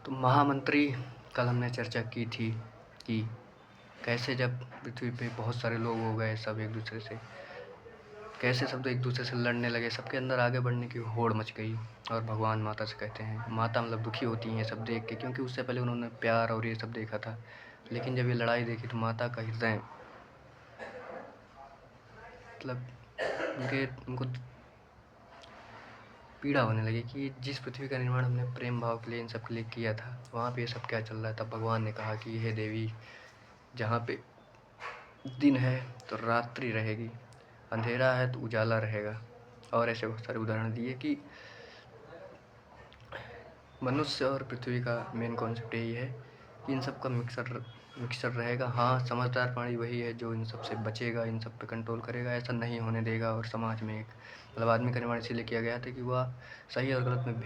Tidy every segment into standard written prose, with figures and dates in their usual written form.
तो महामंत्री कल हमने चर्चा की थी कि कैसे जब पृथ्वी पे बहुत सारे लोग हो गए, सब एक दूसरे से कैसे सब एक दूसरे से लड़ने लगे, सबके अंदर आगे बढ़ने की होड़ मच गई। और भगवान माता से कहते हैं, माता मतलब दुखी होती हैं ये सब देख के, क्योंकि उससे पहले उन्होंने प्यार और ये सब देखा था। लेकिन जब ये लड़ाई देखी तो माता का हृदय मतलब उनको पीड़ा होने लगी कि जिस पृथ्वी का निर्माण हमने प्रेम भाव के लिए, इन सब के लिए किया था, वहाँ पे ये सब क्या चल रहा है। तब भगवान ने कहा कि हे देवी, जहाँ पे दिन है तो रात्रि रहेगी, अंधेरा है तो उजाला रहेगा। और ऐसे बहुत सारे उदाहरण दिए कि मनुष्य और पृथ्वी का मेन कॉन्सेप्ट यही है कि इन सब का मिक्सचर रहेगा। हाँ, समझदार प्राणी वही है जो इन सब से बचेगा, इन सब पे कंट्रोल करेगा, ऐसा नहीं होने देगा। और समाज में एक मतलब आदमी का निर्माण इसीलिए किया गया था कि वह सही और गलत में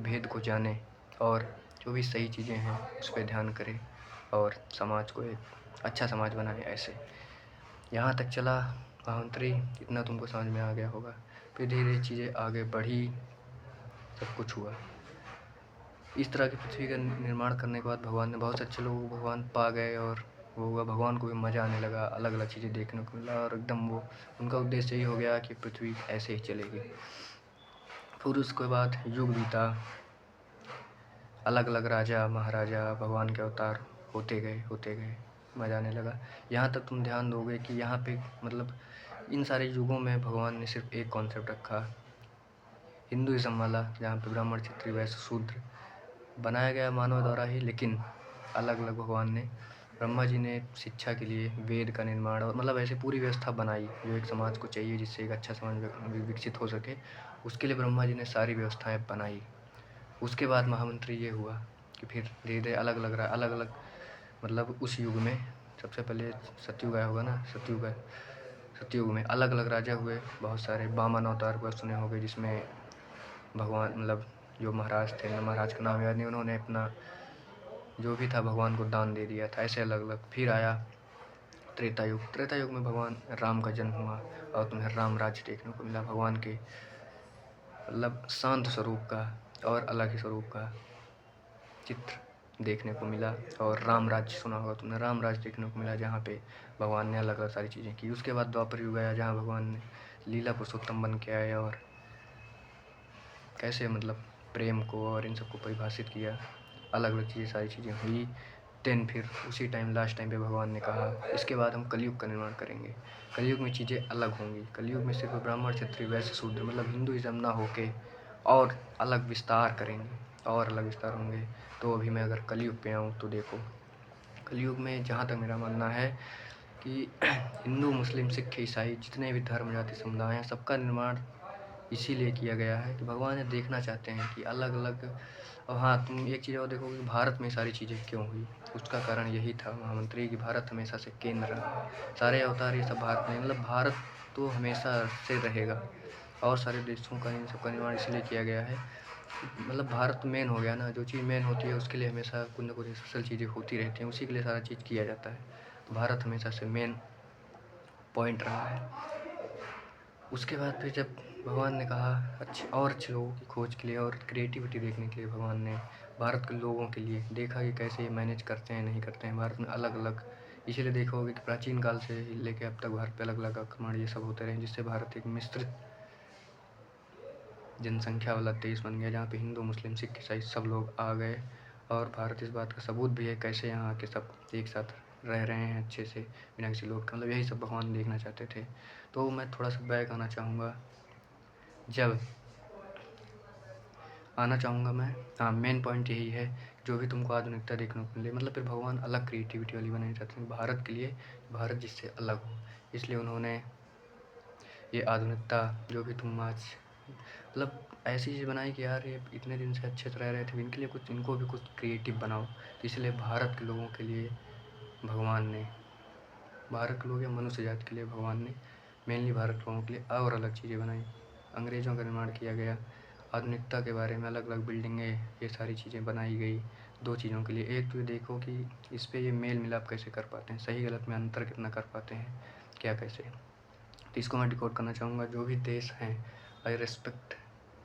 भेद को जाने और जो भी सही चीज़ें हैं उस पर ध्यान करे और समाज को एक अच्छा समाज बनाए। ऐसे यहाँ तक चला महामंत्री, इतना तुमको समझ में आ गया होगा। फिर धीरे धीरे चीज़ें आगे बढ़ी, सब कुछ हुआ। इस तरह की पृथ्वी का निर्माण करने के बाद भगवान ने बहुत अच्छे लोगों को भगवान पा गए और वो हुआ, भगवान को भी मज़ा आने लगा, अलग अलग चीज़ें देखने को मिला और एकदम वो उनका उद्देश्य यही हो गया कि पृथ्वी ऐसे ही चलेगी। फिर उसके बाद युग बीता, अलग अलग राजा महाराजा भगवान के अवतार होते गए, मज़ा आने लगा। यहाँ तक तुम ध्यान दोगे कि यहाँ पे मतलब इन सारे युगों में भगवान ने सिर्फ एक कॉन्सेप्ट रखा, हिंदुइज्म वाला, जहाँ पे ब्राह्मण क्षत्रिय वैश्य शूद्र बनाया गया मानव द्वारा ही। लेकिन अलग अलग भगवान ने, ब्रह्मा जी ने शिक्षा के लिए वेद का निर्माण और मतलब ऐसे पूरी व्यवस्था बनाई जो एक समाज को चाहिए, जिससे एक अच्छा समाज विकसित हो सके। उसके लिए ब्रह्मा जी ने सारी व्यवस्थाएं बनाई। उसके बाद महामंत्री ये हुआ कि फिर धीरे धीरे अलग अलग मतलब उस युग में सबसे पहले सतयुग आया होगा ना, सतयुग में अलग अलग राजा हुए, बहुत सारे वामन अवतार को सुने होंगे, जिसमें भगवान मतलब जो महाराज थे, महाराज का नाम याद नहीं, उन्होंने अपना जो भी था भगवान को दान दे दिया था। ऐसे अलग अलग। फिर आया त्रेता युग में भगवान राम का जन्म हुआ और तुम्हें राम राज्य देखने को मिला, भगवान के मतलब शांत स्वरूप का और अलग ही स्वरूप का चित्र देखने को मिला। और राम राज्य सुना होगा तुमने, राम राज्य देखने को मिला, जहाँ पे भगवान ने अलग अलग सारी चीज़ें की। उसके बाद द्वापर युग आया, जहाँ भगवान ने लीला पुरुषोत्तम बन के आए और कैसे मतलब प्रेम को और इन सबको परिभाषित किया, अलग अलग चीज़ें सारी चीज़ें हुई। देन फिर उसी टाइम लास्ट टाइम पे भगवान ने कहा इसके बाद हम कलयुग का निर्माण करेंगे, कलयुग में चीज़ें अलग होंगी, कलयुग में सिर्फ ब्राह्मण क्षत्रिय वैश्य शूद्र मतलब हिंदुइज्म ना होके और अलग विस्तार करेंगे और अलग विस्तार होंगे। तो अभी मैं अगर कलयुग पे आऊँ तो देखो, कलयुग में जहाँ तक मेरा मानना है कि हिंदू मुस्लिम सिख ईसाई जितने भी धर्म जाति समुदाय हैं, सबका निर्माण इसीलिए किया गया है कि भगवान ये देखना चाहते हैं कि अलग अलग। और हाँ, तुम एक चीज़ और देखोगे कि भारत में सारी चीज़ें क्यों हुई, उसका कारण यही था महामंत्री कि भारत हमेशा से केंद्र रहा, सारे अवतार ये सब भारत में, मतलब भारत तो हमेशा से रहेगा। और सारे देशों का इन सब का निर्माण इसलिए किया गया है, मतलब भारत मेन हो गया ना, जो चीज़ मेन होती है उसके लिए हमेशा कुछ ना कुछ स्पेशल चीज़ें होती रहती हैं, उसी के लिए सारा चीज़ किया जाता है। तो भारत हमेशा से मेन पॉइंट रहा है। उसके बाद फिर जब भगवान ने कहा अच्छे लोगों की खोज के लिए और क्रिएटिविटी देखने के लिए, भगवान ने भारत के लोगों के लिए देखा कि कैसे ये मैनेज करते हैं नहीं करते हैं भारत में अलग अलग। इसीलिए देखोगे कि प्राचीन काल से लेकर अब तक भारत पे अलग अलग आक्रमण ये सब होते रहे, जिससे भारत एक मिश्रित जनसंख्या वाला देश बन गया, जहाँ पे हिंदू मुस्लिम सिख ईसाई सब लोग आ गए। और भारत इस बात का सबूत भी है कैसे यहाँ आके सब एक साथ रह रहे हैं अच्छे से बिना किसी लोट का, मतलब यही सब भगवान देखना चाहते थे। तो मैं थोड़ा सा बैक आना चाहूँगा, जब आना चाहूँगा मैं, हाँ मेन पॉइंट यही है, जो भी तुमको आधुनिकता देखने को मिले, मतलब फिर भगवान अलग क्रिएटिविटी वाली बनाना चाहते हैं भारत के लिए, भारत जिससे अलग हो। इसलिए उन्होंने ये आधुनिकता जो भी तुम आज मतलब ऐसी चीज़ बनाई कि यार ये इतने दिन से अच्छे से रह रहे थे, इनके लिए कुछ, इनको भी कुछ क्रिएटिव बनाओ। तो इसलिए भारत के लोगों के लिए भगवान ने, भारत के लोग या मनुष्य जाति के लिए भगवान ने मेनली भारत के लोगों के लिए और अलग चीज़ें बनाई। अंग्रेज़ों का निर्माण किया गया, आधुनिकता के बारे में अलग अलग बिल्डिंगें ये सारी चीज़ें बनाई गई दो चीज़ों के लिए। एक तो ये देखो कि इस पर ये मेल मिलाप कैसे कर पाते हैं, सही गलत में अंतर कितना कर पाते हैं, क्या कैसे। तो इसको मैं डिकोड करना चाहूँगा। जो भी देश हैं, आई रेस्पेक्ट,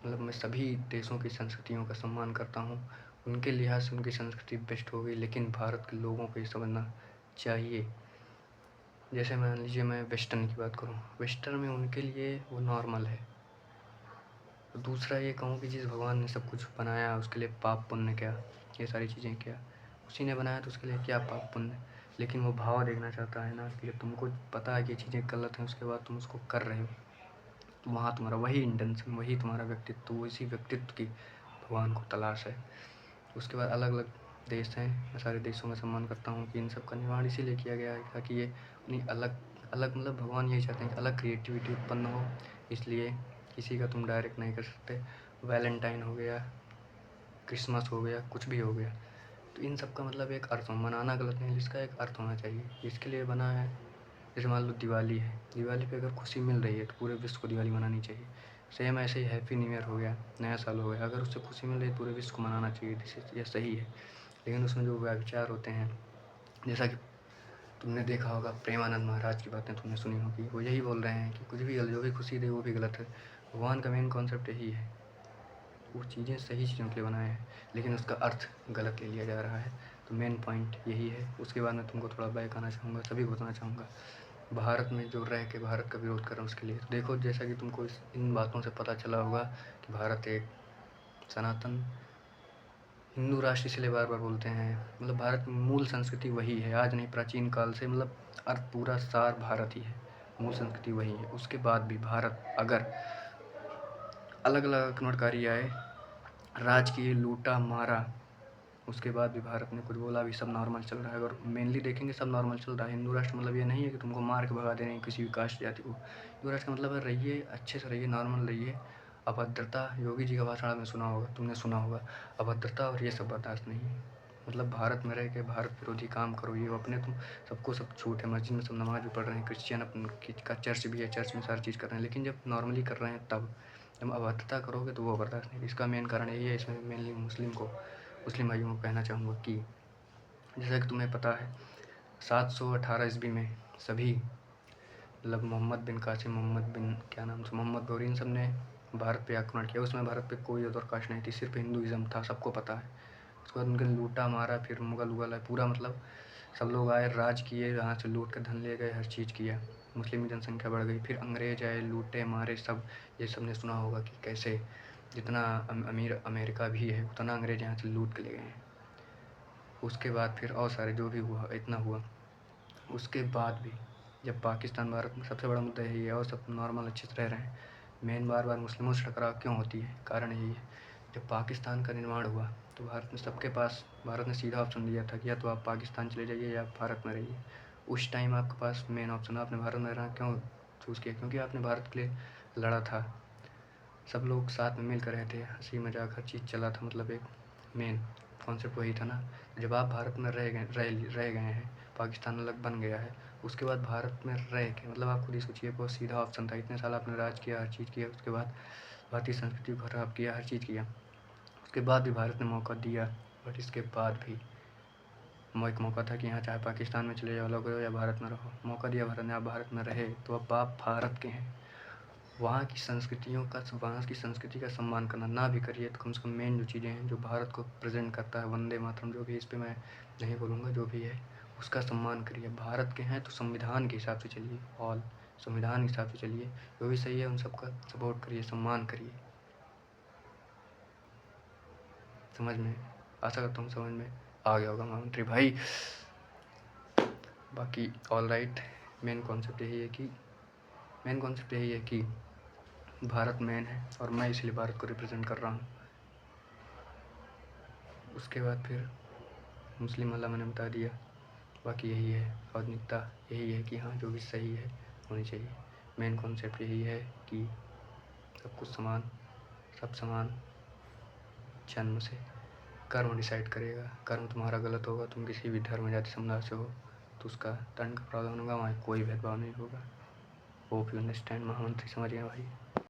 मतलब मैं सभी देशों की संस्कृतियों का सम्मान करता हूँ उनके लिहाज से उनकी संस्कृति बेस्ट होगी, लेकिन भारत के लोगों को ये समझना चाहिए। जैसे मान लीजिए मैं वेस्टर्न की बात करूँ, वेस्टर्न में उनके लिए वो नॉर्मल है। दूसरा ये कहूँ कि जिस भगवान ने सब कुछ बनाया उसके लिए पाप पुण्य क्या, ये सारी चीज़ें क्या, उसी ने बनाया तो उसके लिए क्या पाप पुण्य। लेकिन वो भाव देखना चाहता है ना कि तुमको पता है कि ये चीज़ें गलत हैं, उसके बाद तुम उसको कर रहे हो, तो वहाँ तुम्हारा वही इंटेंशन, वही तुम्हारा व्यक्तित्व, उसी व्यक्तित्व की भगवान को तलाश है। उसके बाद अलग अलग देश हैं, मैं सारे देशों में सम्मान करता हूँ कि इन सब का निर्माण इसीलिए किया गया है ताकि ये अपनी अलग अलग मतलब भगवान यही चाहते हैं कि अलग क्रिएटिविटी उत्पन्न हो, इसलिए किसी का तुम डायरेक्ट नहीं कर सकते। वैलेंटाइन हो गया, क्रिसमस हो गया, कुछ भी हो गया, तो इन सब का मतलब एक अर्थ मनाना गलत नहीं, इसका एक अर्थ होना चाहिए, इसके लिए बना है। जैसे मान लो दिवाली है, दिवाली पे अगर खुशी मिल रही है तो पूरे विश्व को दिवाली मनानी चाहिए। सेम ऐसे ही हैप्पी न्यू ईयर हो गया, नया साल हो गया, अगर उससे खुशी मिल रही है पूरे विश्व को मनाना चाहिए, ये सही है। लेकिन उसमें जो विचार होते हैं, जैसा कि तुमने देखा होगा प्रेमानंद महाराज की बातें तुमने सुनी होगी, वो यही बोल रहे हैं कि कुछ भी जो भी खुशी दे वो भी गलत है। भगवान का मेन कॉन्सेप्ट यही है, वो चीज़ें सही चीज़ों के लिए बनाए हैं, लेकिन उसका अर्थ गलत ले लिया जा रहा है। तो मेन पॉइंट यही है। उसके बाद मैं तुमको थोड़ा बैक आना चाहूँगा, सभी को बताना चाहूँगा भारत में जो रह के भारत का विरोध कर रहा हूँ उसके लिए। तो देखो, जैसा कि तुमको इन बातों से पता चला होगा कि भारत एक सनातन हिंदू राष्ट्र इसलिए बार बार बोलते हैं, मतलब भारत की मूल संस्कृति वही है, आज नहीं प्राचीन काल से, मतलब अर्थ पूरा सार भारत ही है, मूल संस्कृति वही है। उसके बाद भी भारत अगर अलग अलग आक्रमणकारी आए, राज किए, लूटा मारा, उसके बाद भी भारत ने कुछ बोला, अभी सब नॉर्मल चल रहा है। अगर मेनली देखेंगे सब नॉर्मल चल रहा है। हिंदू राष्ट्र मतलब ये नहीं है कि तुमको मार के भगा देना है किसी भी कास्ट जाति को। हिंदू राष्ट्र का मतलब है रहिए, अच्छे से रहिए, नॉर्मल रहिए। अभद्रता, योगी जी का भाषण आपने सुना होगा, तुमने सुना होगा, अभद्रता और ये सब बर्दाश्त नहीं है। मतलब भारत में रह के भारत विरोधी काम करो, ये अपने तुम सबको सब छूट है, मस्जिद में सब नमाज भी पढ़ रहे हैं, क्रिश्चियन अपन का चर्च भी है, चर्च में सारी चीज़ कर रहे हैं, लेकिन जब नॉर्मली कर रहे हैं तब जब अभद्रता करोगे तो वो बर्दाश्त नहीं। इसका मेन कारण यही है। इसमें मेनली मुस्लिम भाइयों को कहना चाहूँगा कि जैसा कि तुम्हें पता है 718 ईस्वी में सभी मतलब मोहम्मद बिन कासिम, मोहम्मद बिन क्या नाम से, मोहम्मद गौरी, इन सब ने भारत पे आक्रमण किया। उसमें भारत पे कोई अदर कास्ट नहीं थी, सिर्फ हिंदुइज़्म था, सबको पता है। उसके बाद उनके लूटा मारा, फिर मुगल उगल आए, पूरा मतलब सब लोग आए, राज किए, यहाँ से लूट के धन ले गए, हर चीज़ किया, मुस्लिम की जनसंख्या बढ़ गई। फिर अंग्रेज आए, लूटे मारे सब, ये सब ने सुना होगा कि कैसे जितना अमीर अमेरिका भी है उतना अंग्रेज यहाँ से लूट के ले गए हैं। उसके बाद फिर और सारे जो भी हुआ इतना हुआ। उसके बाद भी जब पाकिस्तान, भारत में सबसे बड़ा मुद्दा यही है, और सब नॉर्मल अच्छे से रह रहे हैं, मेन बार बार मुस्लिमों से टकराव क्यों होती है, कारण यही है। जब पाकिस्तान का निर्माण हुआ तो भारत में सबके पास, भारत ने सीधा ऑप्शन दिया था कि या तो आप पाकिस्तान चले जाइए या आप भारत में रहिए। उस टाइम आपके पास मेन ऑप्शन, आपने भारत में रहना क्यों चूज़ किया, क्योंकि आपने भारत के लिए लड़ा था, सब लोग साथ में मिल कर रहे थे, हंसी मजाक हर चीज़ चला था, मतलब एक मेन कॉन्सेप्ट वही था ना। जब आप भारत में रह गए हैं, पाकिस्तान अलग बन गया है, उसके बाद भारत में रह के मतलब आप खुद ही सोचिए, बहुत सीधा ऑप्शन था, इतने साल आपने राज किया, हर चीज़ किया, उसके बाद भारतीय संस्कृति को खराब किया, हर चीज़ किया, उसके बाद भी भारत ने मौका दिया। बट इसके बाद भी एक मौका था कि यहाँ चाहे पाकिस्तान में चले जाओ, अलग रहो, या भारत में रहो, मौका दिया भारत ने, आप भारत में रहे, तो अब आप भारत के हैं। वहाँ की संस्कृति का सम्मान करना ना भी करिए तो कम से कम मेन जो चीज़ें हैं जो भारत को प्रेजेंट करता है, वंदे मातरम जो भी, इस पे मैं नहीं बोलूँगा, जो भी है उसका सम्मान करिए। भारत के हैं तो संविधान के हिसाब से चलिए, और संविधान के हिसाब से चलिए, जो भी सही है उन सबका सपोर्ट करिए, सम्मान करिए। समझ में, आशा करता हूँ समझ में आ गया होगा महामंत्री भाई। बाकी ऑल राइट, मेन कॉन्सेप्ट यही है कि भारत मैन है और मैं इसलिए भारत को रिप्रेजेंट कर रहा हूँ। उसके बाद फिर मुस्लिम वाला मैंने बता दिया। बाकी यही है, आधुनिकता यही है कि हाँ जो भी सही है होनी चाहिए। मेन कॉन्सेप्ट यही है कि सब कुछ समान, सब समान, जन्म से कर्म डिसाइड करेगा। कर्म तुम्हारा गलत होगा, तुम किसी भी धर्म जाति समुदाय से हो तो उसका दंड का प्रावधान होगा, वहाँ कोई भेदभाव नहीं होगा। होप यू अंडरस्टैंड महामंत्री, समझ गए भाई।